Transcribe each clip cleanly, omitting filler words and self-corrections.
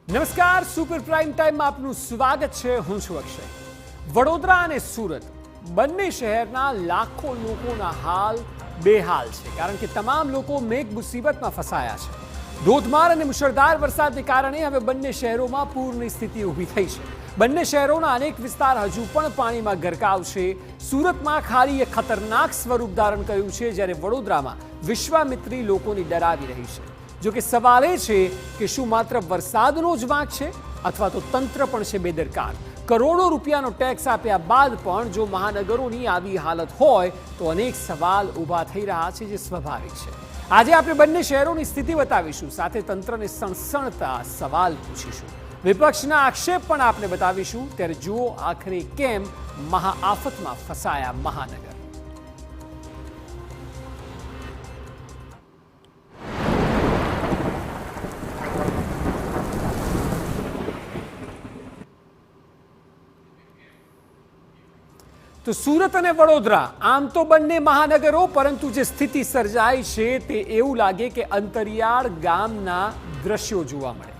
નમસ્કાર, super prime ટાઈમમાં આપનું સ્વાગત છે. હું છું અક્ષય. વડોદરા અને સુરત બંને શહેરના લાખો લોકોના હાલ બેહાલ છે, કારણ કે તમામ લોકો મેઘ મુસીબતમાં ફસાયા છે. ધોધમાર અને મુશળધાર વરસાદને કારણે હવે બંને શહેરોમાં પૂરની સ્થિતિ ઊભી થઈ છે. બંને શહેરોના અનેક વિસ્તાર હજુ પણ પાણીમાં ગરકાવ છે. સુરતમાં ખાડીએ ખતરનાક સ્વરૂપ ધારણ કર્યું છે, જ્યારે વડોદરામાં વિશ્વામિત્રી લોકોને ડરાવી રહી છે. જો કે સવાલ એ છે કે શું માત્ર વરસાદનો જ વાંક છે અથવા તો તંત્ર પણ છે બેદરકાર? કરોડો રૂપિયાનો ટેક્સ આપ્યા બાદ પણ જો મહાનગરોની આવી હાલત હોય તો અનેક સવાલ ઊભા થઈ રહ્યા છે, જે સ્વાભાવિક છે. આજે આપણે બંને શહેરોની સ્થિતિ બતાવીશું, સાથે તંત્રને સણસણતા સવાલ પૂછીશું. વિપક્ષના આક્ષેપ પણ આપણે બતાવીશું. ત્યારે જુઓ આખરે કેમ મહાઆફતમાં ફસાયા મહાનગર. તો સુરત અને વડોદરા આમ તો બંને મહાનગરો, પરંતુ જે સ્થિતિ સર્જાઈ છે તે એવું લાગે કે અંતરિયાળ ગામના દ્રશ્યો જોવા મળે.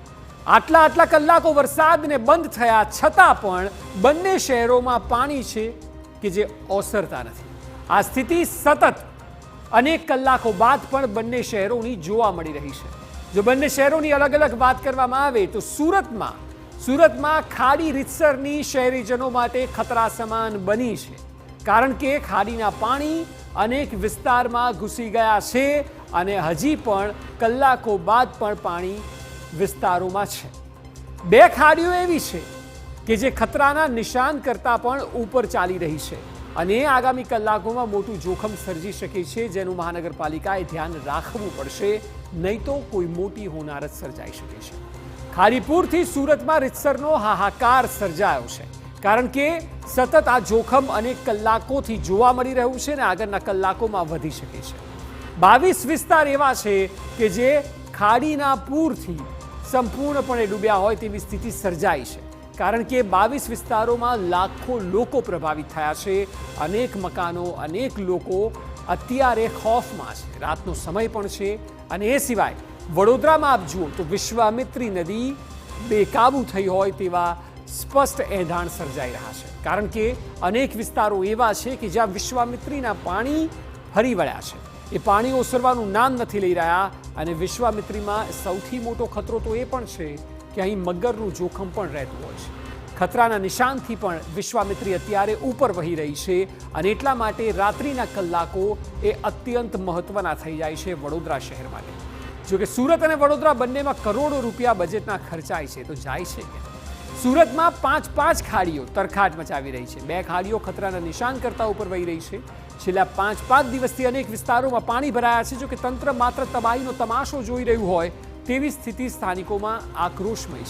આટલા કલાકો વરસાદને બંધ થયા છતાં પણ બંને શહેરોમાં પાણી છે કે જે ઓસરતા નથી. આ સ્થિતિ સતત અનેક કલાકો બાદ પણ બંને શહેરોની જોવા મળી રહી છે. જો બંને શહેરોની અલગ અલગ વાત કરવામાં આવે તો સુરતમાં ખાડી રીતસરની શહેરીજનો માટે ખતરા સમાન બની છે, કારણ કે ખાડીના પાણી અનેક વિસ્તારમાં ઘૂસી ગયા છે અને હજી પણ કલાકો બાદ પણ પાણી વિસ્તારોમાં છે. બે ખાડીઓ એવી છે કે જે ખતરાના નિશાન કરતાં પણ ઉપર ચાલી રહી છે અને આગામી કલાકોમાં મોટું જોખમ સર્જી શકે છે, જેનું મહાનગરપાલિકાએ ધ્યાન રાખવું પડશે, નહીં તો કોઈ મોટી હોનારત સર્જાઈ શકે છે. ખાડીપુરથી સુરતમાં રીતસરનો હાહાકાર સર્જાયો છે, કારણ કે સતત આ જોખમ અનેક કલાકોથી જોવા મળી રહ્યું છે અને આગળના કલાકોમાં વધી શકે છે. 22 વિસ્તાર એવા છે કે જે ખાડીના પૂરથી સંપૂર્ણપણે ડૂબ્યા હોય તેવી સ્થિતિ સર્જાઈ છે, કારણ કે 22 વિસ્તારોમાં લાખો લોકો પ્રભાવિત થયા છે. અનેક મકાનો, અનેક લોકો અત્યારે ખૌફમાં છે. રાતનો સમય પણ છે અને એ સિવાય વડોદરામાં આપ જુઓ તો વિશ્વામિત્રી નદી બેકાબૂ થઈ હોય તેવા સ્પષ્ટ એંધાણ સર્જાઈ રહ્યા છે, કારણ કે અનેક વિસ્તારો એવા છે કે જ્યાં વિશ્વામિત્રીના પાણી ફરી વળ્યા છે. એ પાણી ઓસરવાનું નામ નથી લઈ રહ્યા અને વિશ્વામિત્રીમાં સૌથી મોટો ખતરો તો એ પણ છે કે અહીં મગરનું જોખમ પણ રહેતું હોય છે. ખતરાના નિશાનથી પણ વિશ્વામિત્રી અત્યારે ઉપર વહી રહી છે અને એટલા માટે રાત્રિના કલાકો એ અત્યંત મહત્વના થઈ જાય છે વડોદરા શહેર માટે. જો કે સુરત અને વડોદરા બંનેમાં કરોડો રૂપિયા બજેટના ખર્ચાય છે, તો જાય છે કે સુરતમાં 5 ખાડીઓ તરખાટ મચાવી રહી છે. 2 ખાડીઓ ખતરાના નિશાન કરતા ઉપર વહી રહી છે. છેલ્લા 5 દિવસથી અનેક વિસ્તારોમાં પાણી ભરાયા છે. જો કે તંત્ર માત્ર તબાહીનો તમાશો જોઈ રહ્યું હોય તેવી સ્થિતિ સ્થાનિકોમાં આક્રોશમય